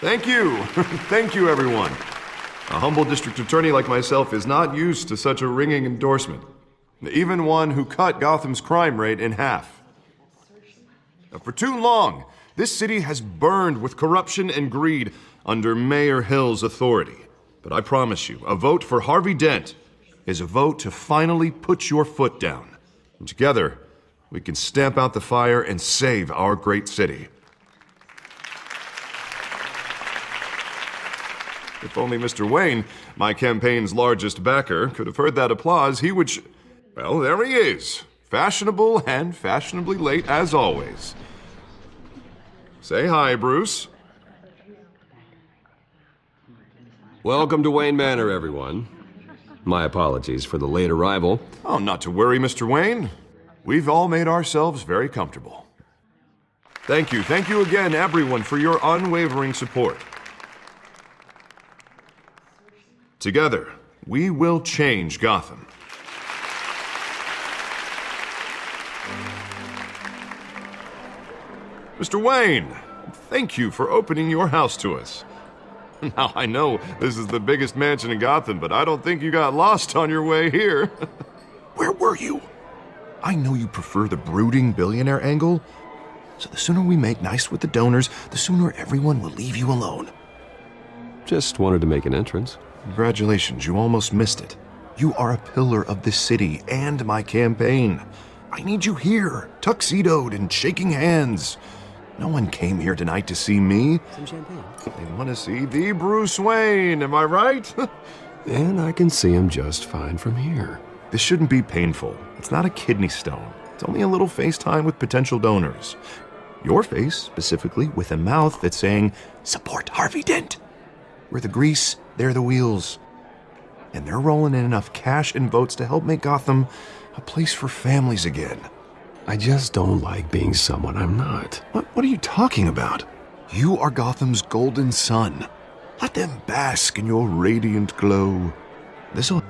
Thank you. Thank you, everyone. A humble district attorney like myself is not used to such a ringing endorsement. Even one who cut Gotham's crime rate in half. For too long, this city has burned with corruption and greed under Mayor Hill's authority. But I promise you, a vote for Harvey Dent is a vote to finally put your foot down. And together, we can stamp out the fire and save our great city. If only Mr. Wayne, my campaign's largest backer, could have heard that applause, he would well, there he is. Fashionable and fashionably late as always. Say hi, Bruce. Welcome to Wayne Manor, everyone. My apologies for the late arrival. Oh, not to worry, Mr. Wayne. We've all made ourselves very comfortable. Thank you again, everyone, for your unwavering support. Together, we will change Gotham. Mr. Wayne, thank you for opening your house to us. Now, I know this is the biggest mansion in Gotham, but I don't think you got lost on your way here. Where were you? I know you prefer the brooding billionaire angle, so the sooner we make nice with the donors, the sooner everyone will leave you alone. Just wanted to make an entrance. Congratulations, you almost missed it. You are a pillar of this city and my campaign. I need you here, tuxedoed and shaking hands. No one came here tonight to see me. Some champagne. They want to see the Bruce Wayne, am I right? And I can see him just fine from here. This shouldn't be painful. It's not a kidney stone. It's only a little FaceTime with potential donors. Your face, specifically, with a mouth that's saying, support Harvey Dent. We're the grease, they're the wheels. And they're rolling in enough cash and votes to help make Gotham a place for families again. I just don't like being someone I'm not. What are you talking about? You are Gotham's golden sun. Let them bask in your radiant glow. This'll...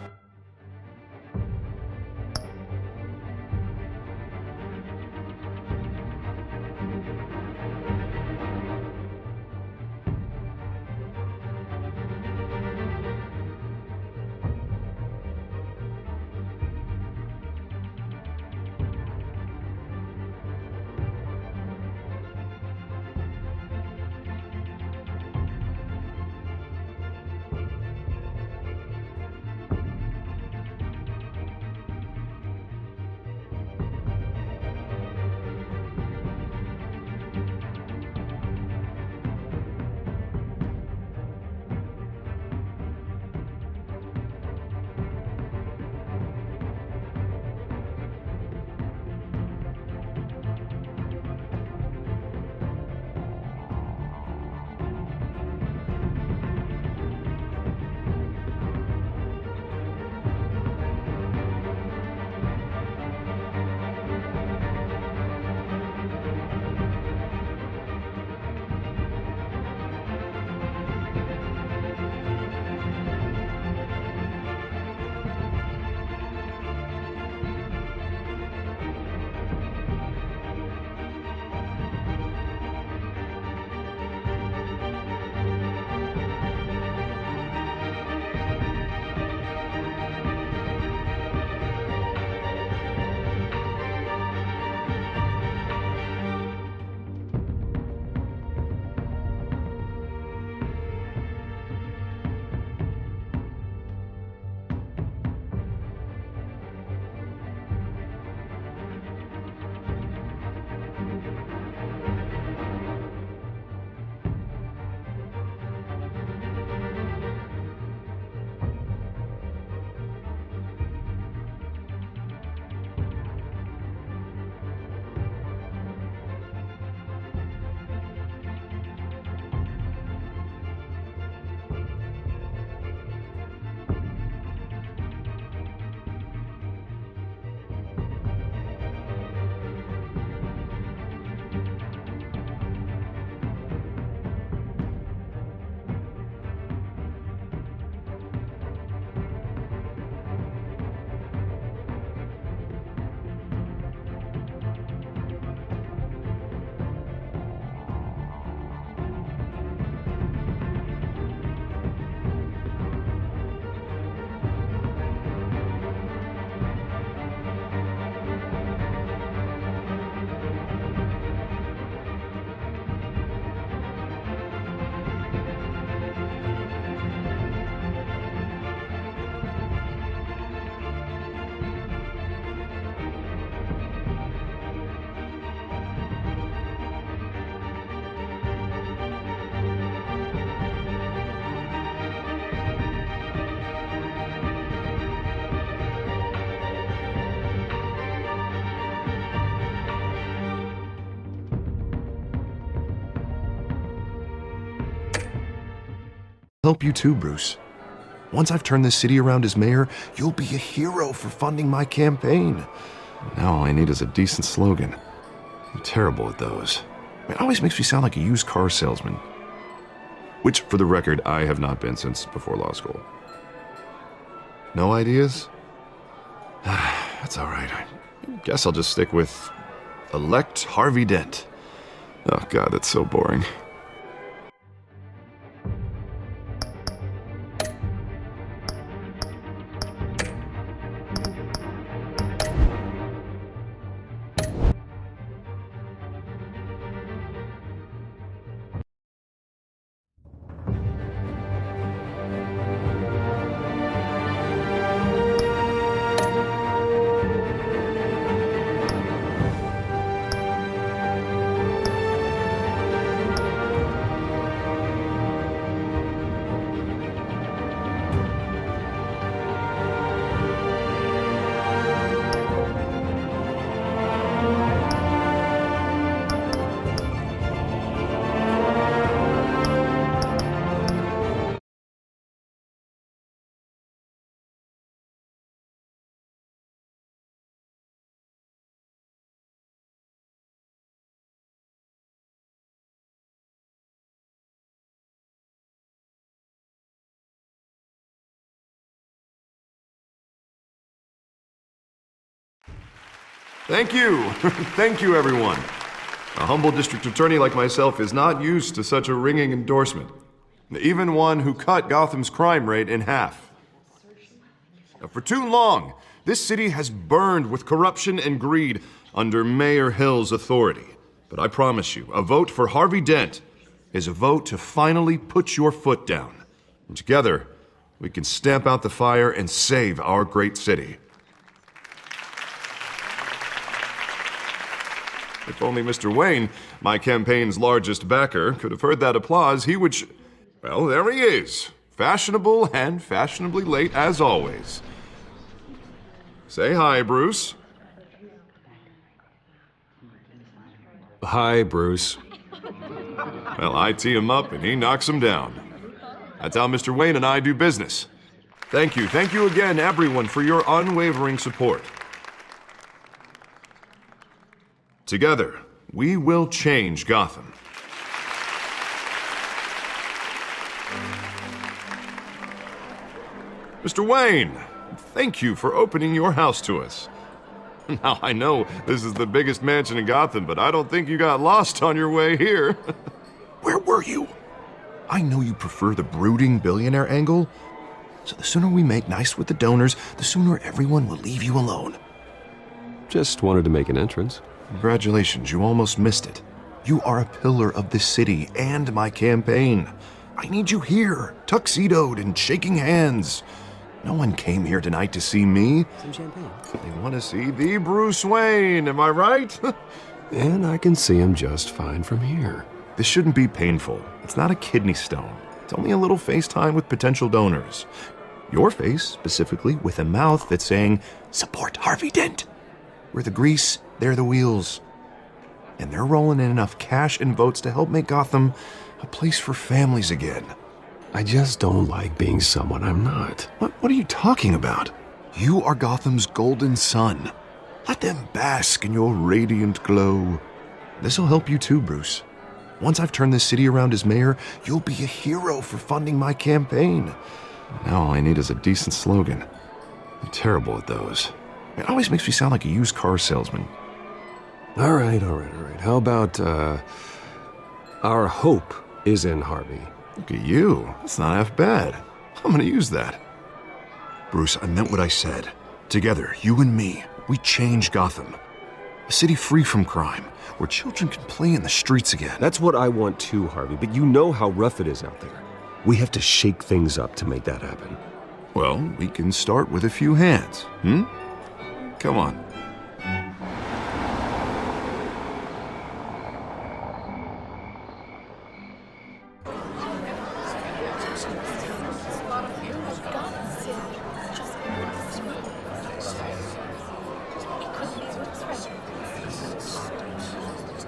help you too, Bruce. Once I've turned this city around as mayor, you'll be a hero for funding my campaign. Now all I need is a decent slogan. I'm terrible at those. It always makes me sound like a used car salesman. Which, for the record, I have not been since before law school. No ideas? That's all right. I guess I'll just stick with elect Harvey Dent. Oh, God, that's so boring. Thank you. Thank you, everyone. A humble district attorney like myself is not used to such a ringing endorsement. Even one who cut Gotham's crime rate in half. For too long, this city has burned with corruption and greed under Mayor Hill's authority. But I promise you, a vote for Harvey Dent is a vote to finally put your foot down. And together, we can stamp out the fire and save our great city. If only Mr. Wayne, my campaign's largest backer, could have heard that applause, he would well, there he is. Fashionable and fashionably late as always. Say hi, Bruce. Hi, Bruce. Well, I tee him up and he knocks him down. That's how Mr. Wayne and I do business. Thank you. Thank you again, everyone, for your unwavering support. Together, we will change Gotham. Mr. Wayne, thank you for opening your house to us. Now, I know this is the biggest mansion in Gotham, but I don't think you got lost on your way here. Where were you? I know you prefer the brooding billionaire angle, so the sooner we make nice with the donors, the sooner everyone will leave you alone. Just wanted to make an entrance. Congratulations, you almost missed it. You are a pillar of this city and my campaign. I need you here, tuxedoed and shaking hands. No one came here tonight to see me. Some champagne. They want to see the Bruce Wayne, am I right? And I can see him just fine from here. This shouldn't be painful. It's not a kidney stone. It's only a little FaceTime with potential donors. Your face, specifically, with a mouth that's saying, "Support Harvey Dent." We're the grease, they're the wheels. And they're rolling in enough cash and votes to help make Gotham a place for families again. I just don't like being someone I'm not. What are you talking about? You are Gotham's golden sun. Let them bask in your radiant glow. This'll help you too, Bruce. Once I've turned this city around as mayor, you'll be a hero for funding my campaign. Now all I need is a decent slogan. I'm terrible at those. It always makes me sound like a used car salesman. All right. How about, our hope is in Harvey? Look at you. That's not half bad. I'm gonna use that. Bruce, I meant what I said. Together, you and me, we change Gotham. A city free from crime, where children can play in the streets again. That's what I want too, Harvey, but you know how rough it is out there. We have to shake things up to make that happen. Well, we can start with a few hands, Come on.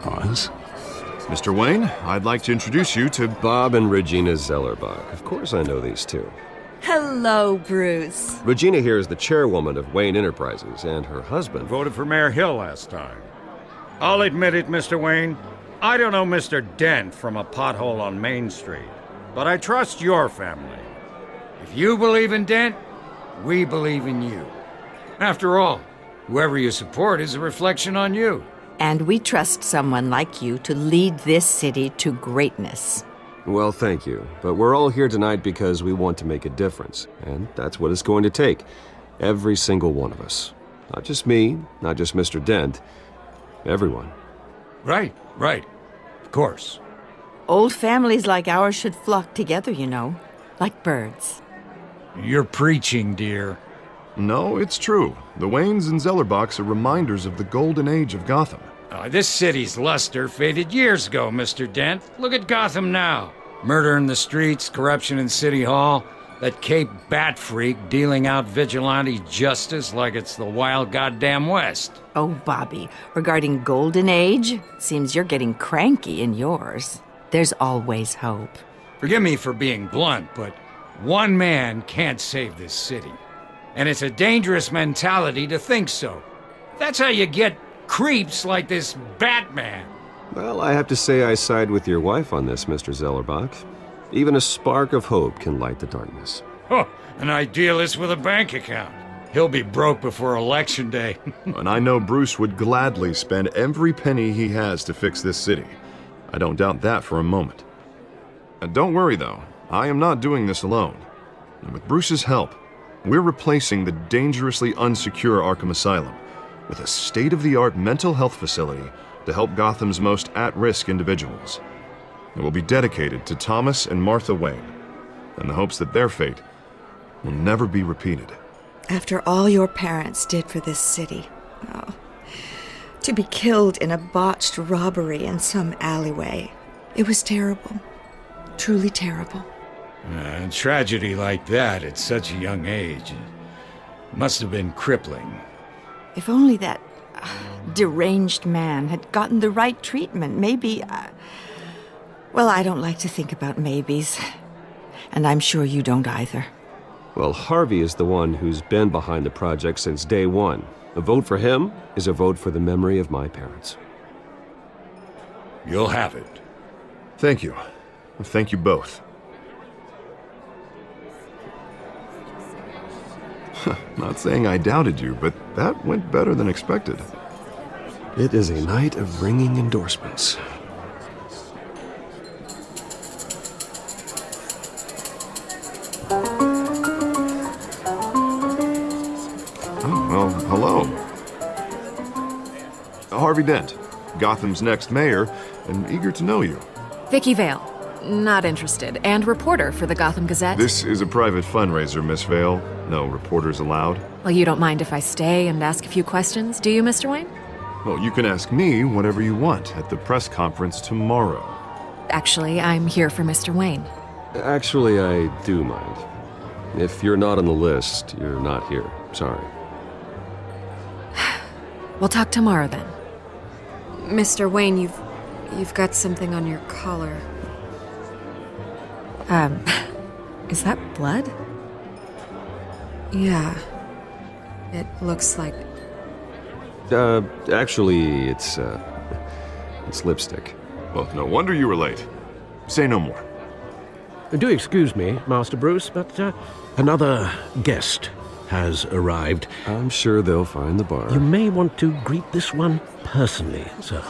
Pause. Mr. Wayne, I'd like to introduce you to... Bob and Regina Zellerbach. Of course I know these two. Hello, Bruce. Regina here is the chairwoman of Wayne Enterprises, and her husband... Voted for Mayor Hill last time. I'll admit it, Mr. Wayne. I don't know Mr. Dent from a pothole on Main Street, but I trust your family. If you believe in Dent, we believe in you. After all, whoever you support is a reflection on you. And we trust someone like you to lead this city to greatness. Well, thank you. But we're all here tonight because we want to make a difference. And that's what it's going to take. Every single one of us. Not just me, not just Mr. Dent. Everyone. Right. Of course. Old families like ours should flock together, you know, like birds. You're preaching, dear. No, it's true. The Waynes and Zellerbachs are reminders of the golden age of Gotham. This city's luster faded years ago, Mr. Dent. Look at Gotham now. Murder in the streets, corruption in City Hall, that Cape Bat freak dealing out vigilante justice like it's the wild goddamn West. Oh, Bobby, regarding Golden Age, seems you're getting cranky in yours. There's always hope. Forgive me for being blunt, but one man can't save this city. And it's a dangerous mentality to think so. That's how you get creeps like this Batman. Well, I have to say I side with your wife on this, Mr. Zellerbach. Even a spark of hope can light the darkness. Oh, an idealist with a bank account. He'll be broke before Election Day. And I know Bruce would gladly spend every penny he has to fix this city. I don't doubt that for a moment. And don't worry, though. I am not doing this alone. And with Bruce's help, we're replacing the dangerously unsecure Arkham Asylum with a state-of-the-art mental health facility to help Gotham's most at-risk individuals. It will be dedicated to Thomas and Martha Wayne, in the hopes that their fate will never be repeated. After all your parents did for this city, to be killed in a botched robbery in some alleyway, it was terrible. Truly terrible. A tragedy like that at such a young age must have been crippling. If only that deranged man had gotten the right treatment, maybe... Well, I don't like to think about maybes. And I'm sure you don't either. Well, Harvey is the one who's been behind the project since day one. A vote for him is a vote for the memory of my parents. You'll have it. Thank you. Thank you both. Not saying I doubted you, but that went better than expected. It is a night of ringing endorsements. Well, hello. Harvey Dent, Gotham's next mayor, and eager to know you. Vicky Vale. Not interested. And reporter for the Gotham Gazette. This is a private fundraiser, Miss Vale. No reporters allowed. Well, you don't mind if I stay and ask a few questions, do you, Mr. Wayne? Well, you can ask me whatever you want at the press conference tomorrow. Actually, I'm here for Mr. Wayne. Actually, I do mind. If you're not on the list, you're not here. Sorry. We'll talk tomorrow then. Mr. Wayne, you've got something on your collar. Is that blood? Yeah. It looks like... Actually, it's lipstick. Well, no wonder you were late. Say no more. Do excuse me, Master Bruce, but another guest has arrived. I'm sure they'll find the bar. You may want to greet this one personally, sir.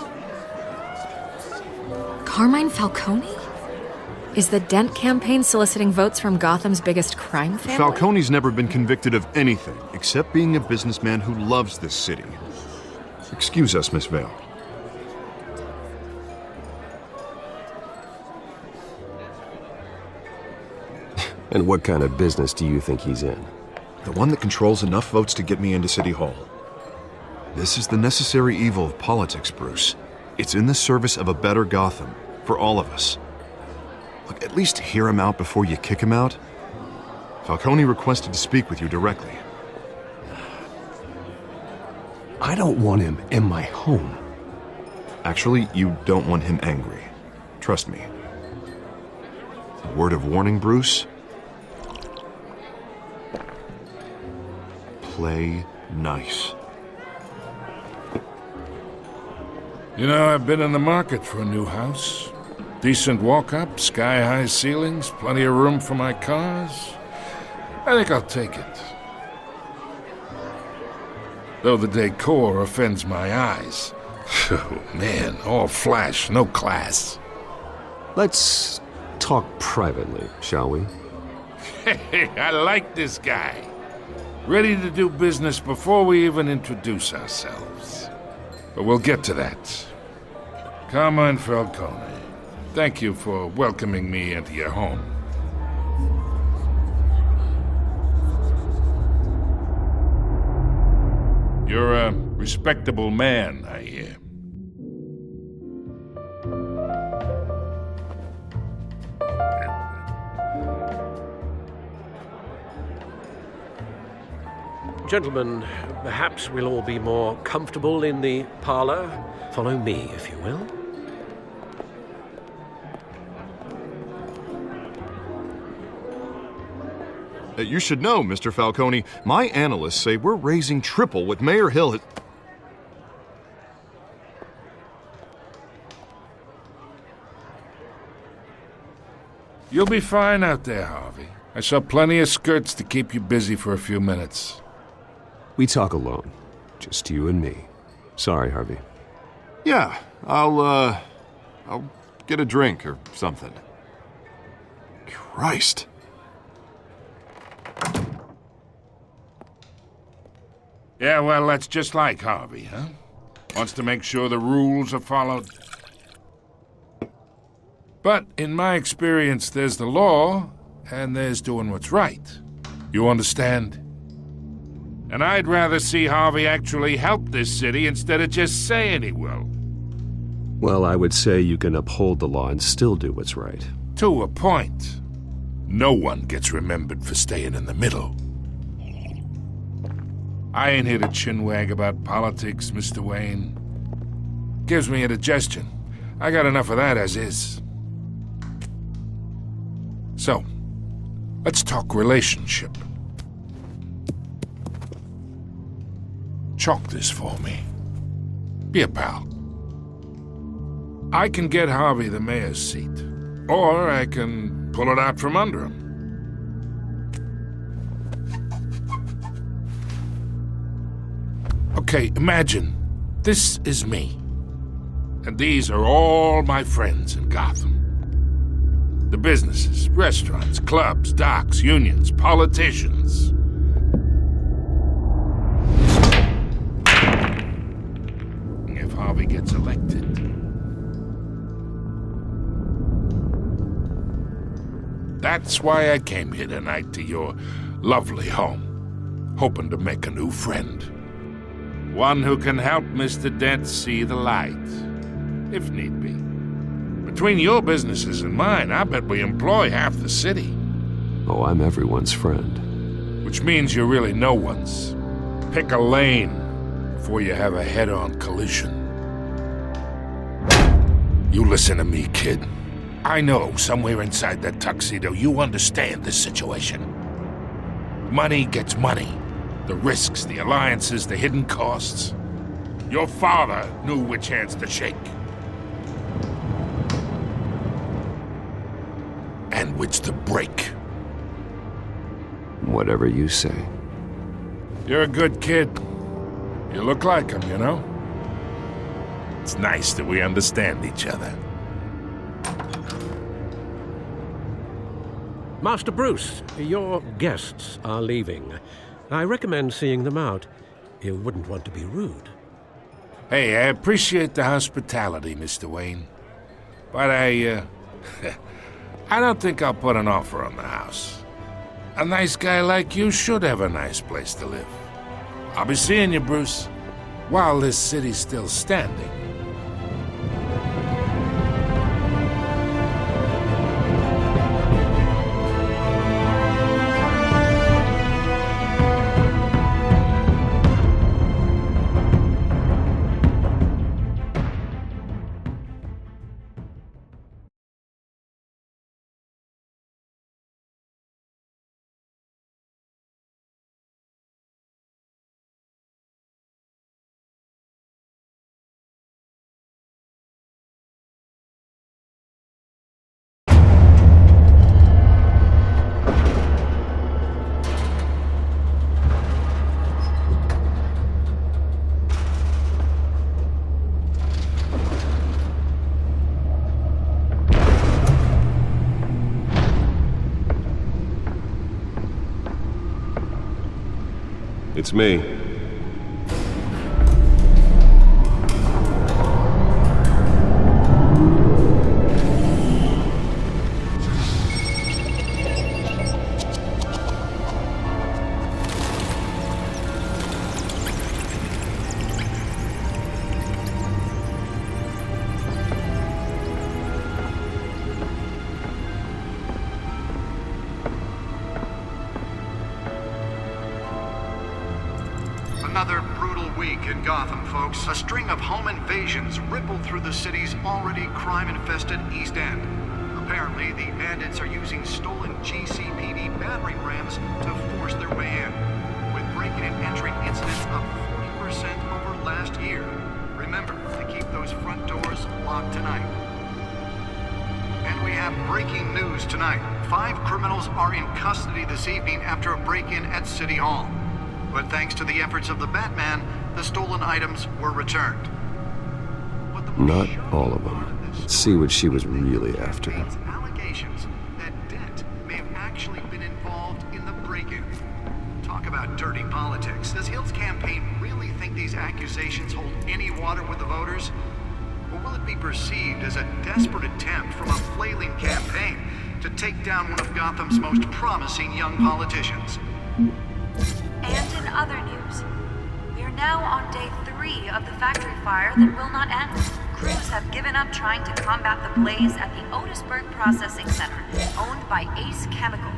Carmine Falcone? Is the Dent campaign soliciting votes from Gotham's biggest crime family? Falcone's never been convicted of anything except being a businessman who loves this city. Excuse us, Miss Vale. And what kind of business do you think he's in? The one that controls enough votes to get me into City Hall. This is the necessary evil of politics, Bruce. It's in the service of a better Gotham, for all of us. Look, at least hear him out before you kick him out. Falcone requested to speak with you directly. I don't want him in my home. Actually, you don't want him angry. Trust me. A word of warning, Bruce? Play nice. You know, I've been in the market for a new house. Decent walk-up, sky-high ceilings, plenty of room for my cars. I think I'll take it. Though the decor offends my eyes. Oh, man, all flash, no class. Let's talk privately, shall we? Hey, I like this guy. Ready to do business before we even introduce ourselves. But we'll get to that. Carmine Falcone, thank you for welcoming me into your home. You're a respectable man, I hear. Gentlemen, perhaps we'll all be more comfortable in the parlor. Follow me, if you will. You should know, Mr. Falcone, my analysts say we're raising triple what Mayor Hill has... You'll be fine out there, Harvey. I saw plenty of skirts to keep you busy for a few minutes. We talk alone. Just you and me. Sorry, Harvey. Yeah, I'll get a drink or something. Christ. Yeah, well, that's just like Harvey, huh? Wants to make sure the rules are followed. But in my experience, there's the law, and there's doing what's right. You understand? And I'd rather see Harvey actually help this city instead of just saying he will. Well, I would say you can uphold the law and still do what's right. To a point. No one gets remembered for staying in the middle. I ain't here to chinwag about politics, Mr. Wayne. Gives me indigestion. I got enough of that as is. So, let's talk relationship. Chalk this for me. Be a pal. I can get Harvey the mayor's seat, or I can pull it out from under him. Okay, imagine this is me, and these are all my friends in Gotham. The businesses, restaurants, clubs, docks, unions, politicians. If Harvey gets elected, that's why I came here tonight to your lovely home, hoping to make a new friend. One who can help Mr. Dent see the light, if need be. Between your businesses and mine, I bet we employ half the city. Oh, I'm everyone's friend. Which means you're really no one's. Pick a lane before you have a head-on collision. You listen to me, kid. I know somewhere inside that tuxedo you understand this situation. Money gets money. The risks, the alliances, the hidden costs. Your father knew which hands to shake. And which to break. Whatever you say. You're a good kid. You look like him, you know? It's nice that we understand each other. Master Bruce, your guests are leaving. I recommend seeing them out. You wouldn't want to be rude. Hey, I appreciate the hospitality, Mr. Wayne. But I don't think I'll put an offer on the house. A nice guy like you should have a nice place to live. I'll be seeing you, Bruce, while this city's still standing. It's me. Another brutal week in Gotham, folks. A string of home invasions rippled through the city's already crime-infested East End. Apparently, the bandits are using stolen GCPD battering rams to force their way in, with breaking and entering incidents up 40% over last year. Remember to keep those front doors locked tonight. And we have breaking news tonight. 5 criminals are in custody this evening after a break-in at City Hall. But thanks to the efforts of the Batman, the stolen items were returned. Not all of them. Let's see what she was really after. Allegations that Dent may have actually been involved in the break-in. Talk about dirty politics. Does Hill's campaign really think these accusations hold any water with the voters? Or will it be perceived as a desperate attempt from a flailing campaign to take down one of Gotham's most promising young politicians? And in other news, we are now on day 3 of the factory fire that will not end. Crews have given up trying to combat the blaze at the Otisburg Processing Center, owned by Ace Chemical.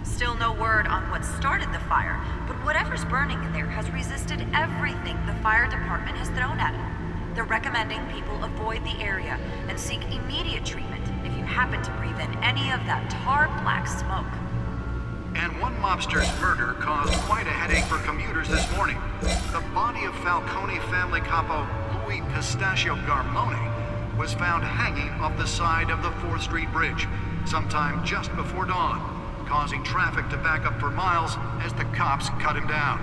Still no word on what started the fire, but whatever's burning in there has resisted everything the fire department has thrown at it. They're recommending people avoid the area and seek immediate treatment if you happen to breathe in any of that tar black smoke. And one mobster's murder caused quite a headache for commuters this morning. The body of Falcone family capo Louis Pistachio Garmone was found hanging off the side of the 4th Street Bridge sometime just before dawn, causing traffic to back up for miles as the cops cut him down.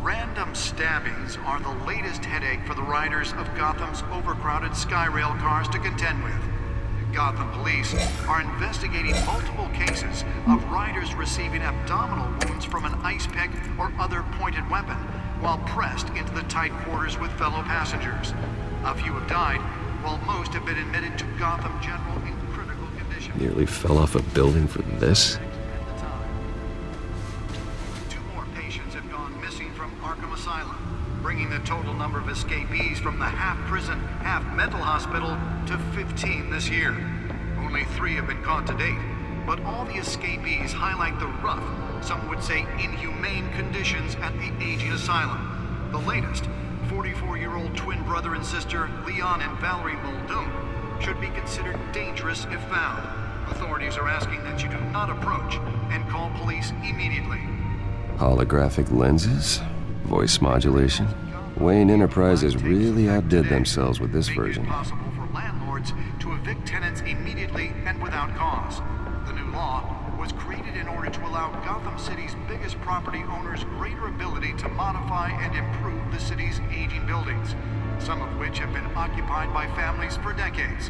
Random stabbings are the latest headache for the riders of Gotham's overcrowded Skyrail cars to contend with. Gotham police are investigating multiple cases of riders receiving abdominal wounds from an ice pick or other pointed weapon while pressed into the tight quarters with fellow passengers. A few have died, while most have been admitted to Gotham General in critical condition. Nearly fell off a building for this? 2 more patients have gone missing from Arkham Asylum, bringing the total number of escapees from the half-prison, half-mental hospital to 15 this year. Only 3 have been caught to date, but all the escapees highlight the rough, some would say inhumane conditions at the aging asylum. The latest, 44-year-old twin brother and sister Leon and Valerie Muldoon, should be considered dangerous if found. Authorities are asking that you do not approach and call police immediately. Holographic lenses? Voice modulation? Wayne Enterprises really outdid themselves with this version. Make it possible for landlords to evict tenants immediately and without cause. The new law was created in order to allow Gotham City's biggest property owners greater ability to modify and improve the city's aging buildings, some of which have been occupied by families for decades.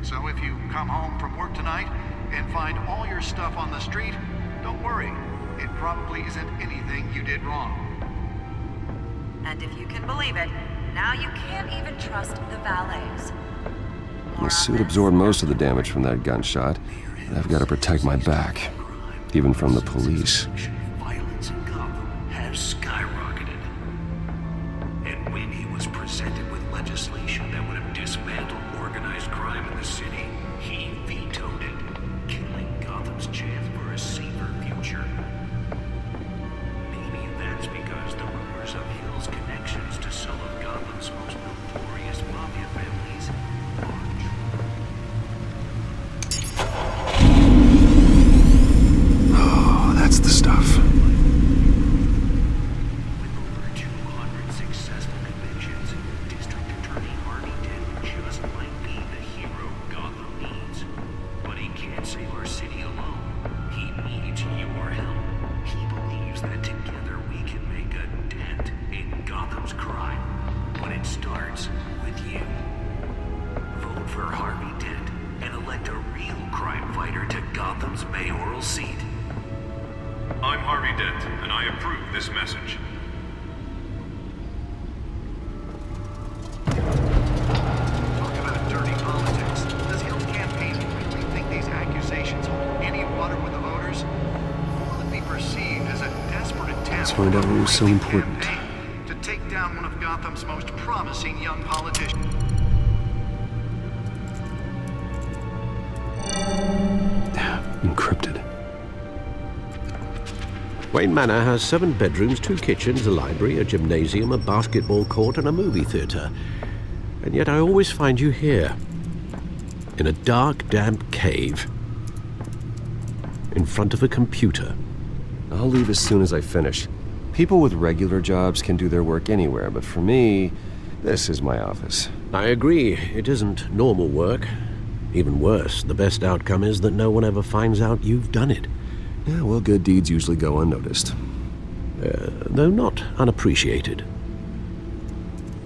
So if you come home from work tonight and find all your stuff on the street, don't worry. It probably isn't anything you did wrong. And if you can believe it, now you can't even trust the valets. The suit absorbed most of the damage from that gunshot, and I've got to protect my back, even from the police. Violence in Gotham has skyrocketed. And when he was presented with legislation that would have dismantled organized crime in the city, he vetoed it, killing Gotham's chance for a safer future. Maybe that's because the rumors of Hill's connections to some of Gotham's most notorious mafia families are true. Oh, that's the stuff. With over 200 successful convictions, District Attorney Harvey Dent just might be the hero Gotham needs. But he can't save our city alone. He needs your help. He believes that together we can make a dent in Gotham's crime. But it starts with you. Vote for Harvey Dent and elect a real crime fighter to Gotham's mayoral seat. and I approve this message. Talk about dirty politics. Does Hill's campaign really think these accusations hold any water with the voters? Or will it be perceived as a desperate attempt Let's find out what was so important. to take down one of Gotham's most promising young politicians? Encrypted. Wayne Manor has 7 bedrooms, 2 kitchens, a library, a gymnasium, a basketball court, and a movie theater. And yet I always find you here, in a dark, damp cave, in front of a computer. I'll leave as soon as I finish. People with regular jobs can do their work anywhere, but for me, this is my office. I agree, it isn't normal work. Even worse, the best outcome is that no one ever finds out you've done it. Yeah, well, good deeds usually go unnoticed. Though not unappreciated.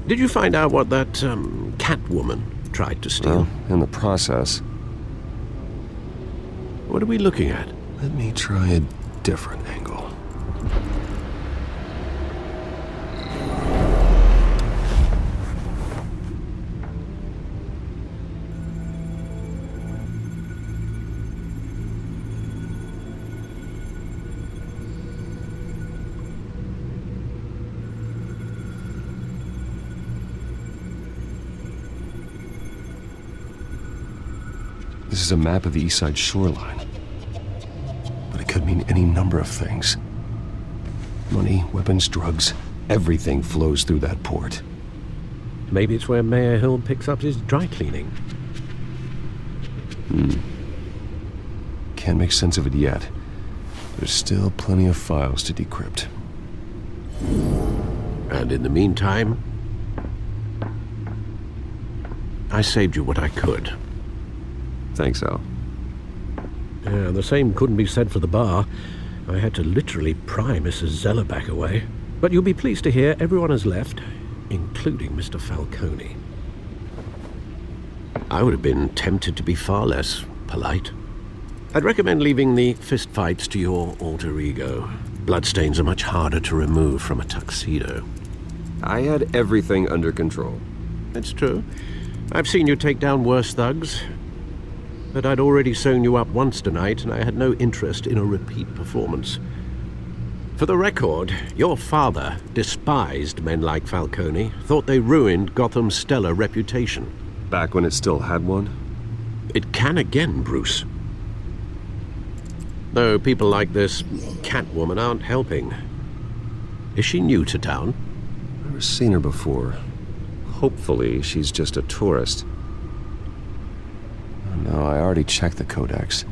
Did you find out what that, Catwoman tried to steal? Well, in the process. What are we looking at? Let me try a different angle. This is a map of the East Side shoreline. But it could mean any number of things. Money, weapons, drugs, everything flows through that port. Maybe it's where Mayor Hill picks up his dry cleaning. Can't make sense of it yet. There's still plenty of files to decrypt. And in the meantime, I saved you what I could. Thanks, Al. Yeah, the same couldn't be said for the bar. I had to literally pry Mrs. Zeller back away. But you'll be pleased to hear everyone has left, including Mr. Falcone. I would have been tempted to be far less polite. I'd recommend leaving the fistfights to your alter ego. Bloodstains are much harder to remove from a tuxedo. I had everything under control. It's true. I've seen you take down worse thugs. But I'd already sewn you up once tonight, and I had no interest in a repeat performance. For the record, your father despised men like Falcone, thought they ruined Gotham's stellar reputation. Back when it still had one? It can again, Bruce. Though people like this Catwoman aren't helping. Is she new to town? Never seen her before. Hopefully, she's just a tourist. No, I already checked the codex.